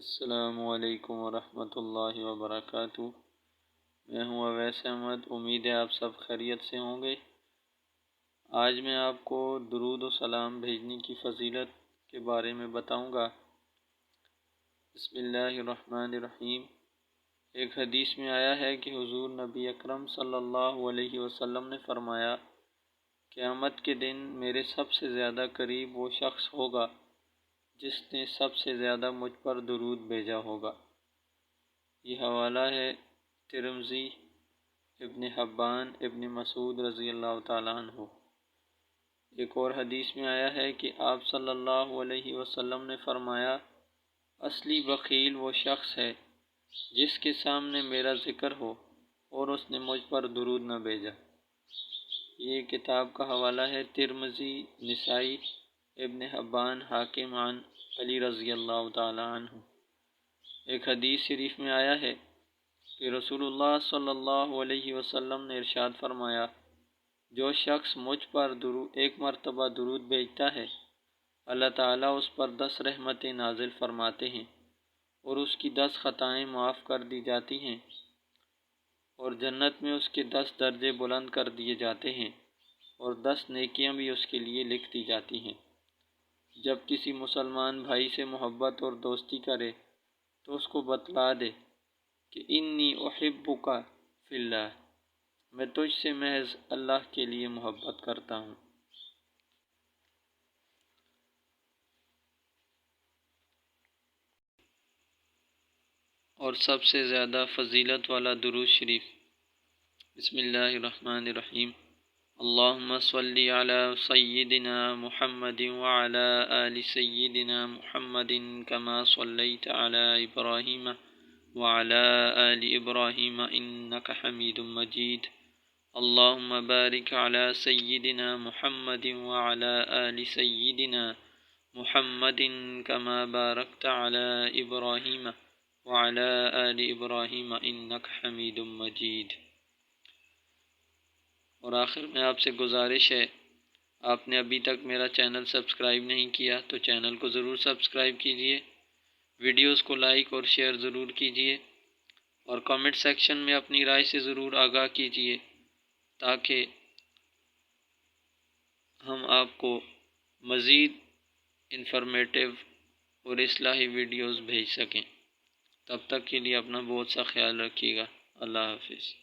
السلام علیکم ورحمۃ اللہ وبرکاتہ۔ میں ہوں اویس احمد، امید ہے آپ سب خیریت سے ہوں گے۔ آج میں آپ کو درود و سلام بھیجنے کی فضیلت کے بارے میں بتاؤں گا۔ بسم اللہ الرحمن الرحیم۔ ایک حدیث میں آیا ہے کہ حضور نبی اکرم صلی اللہ علیہ وسلم نے فرمایا، قیامت کے دن میرے سب سے زیادہ قریب وہ شخص ہوگا جس نے سب سے زیادہ مجھ پر درود بھیجا ہوگا۔ یہ حوالہ ہے ترمذی، ابن حبان، ابن مسعود رضی اللہ تعالیٰ عنہ۔ ایک اور حدیث میں آیا ہے کہ آپ صلی اللہ علیہ وسلم نے فرمایا، اصلی بخیل وہ شخص ہے جس کے سامنے میرا ذکر ہو اور اس نے مجھ پر درود نہ بھیجا۔ یہ کتاب کا حوالہ ہے ترمذی، نسائی، ابن حبان، حاکم عن علی رضی اللہ تعالیٰ عنہ۔ ایک حدیث شریف میں آیا ہے کہ رسول اللہ صلی اللہ علیہ وسلم نے ارشاد فرمایا، جو شخص مجھ پر ایک مرتبہ درود بھیجتا ہے، اللہ تعالیٰ اس پر 10 رحمتیں نازل فرماتے ہیں اور اس کی 10 خطائیں معاف کر دی جاتی ہیں، اور جنت میں اس کے 10 درجے بلند کر دیے جاتے ہیں، اور 10 نیکیاں بھی اس کے لیے لکھ دی جاتی ہیں۔ جب کسی مسلمان بھائی سے محبت اور دوستی کرے تو اس کو بتلا دے کہ انی احبک فی اللہ، میں تجھ سے محض اللہ کے لیے محبت کرتا ہوں۔ اور سب سے زیادہ فضیلت والا درود شریف، بسم اللہ الرحمن الرحیم، اللہم صلی علی سیدنا محمد وعلی آل سیدنا محمد کما صلیت علی ابراہیم وعلی آل ابراہیم انک حمید مجید، اللہم بارک علی سیدنا محمد وعلی آل سیدنا محمد کما بارکت علی ابراہیم وعلی آل ابراہیم انک حمید مجید۔ اور آخر میں آپ سے گزارش ہے، آپ نے ابھی تک میرا چینل سبسکرائب نہیں کیا تو چینل کو ضرور سبسکرائب کیجئے، ویڈیوز کو لائک اور شیئر ضرور کیجئے، اور کامنٹ سیکشن میں اپنی رائے سے ضرور آگاہ کیجئے تاکہ ہم آپ کو مزید انفارمیٹیو اور اصلاحی ویڈیوز بھیج سکیں۔ تب تک کے لیے اپنا بہت سا خیال رکھیے گا۔ اللہ حافظ۔